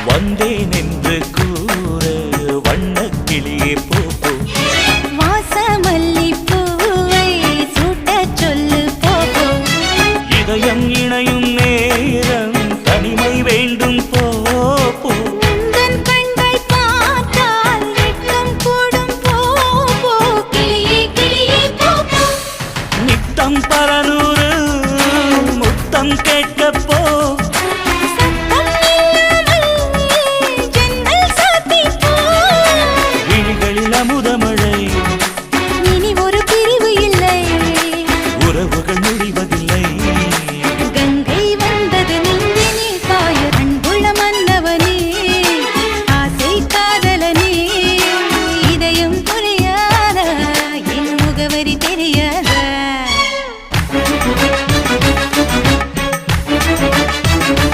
வந்தேன் என்று கூற வண்ணக்கிளியே போ வாசமல்லி பூவை சூட்டச் சொல்லு போ இதயம் இணையும் நேரம் தனிமை வேண்டும்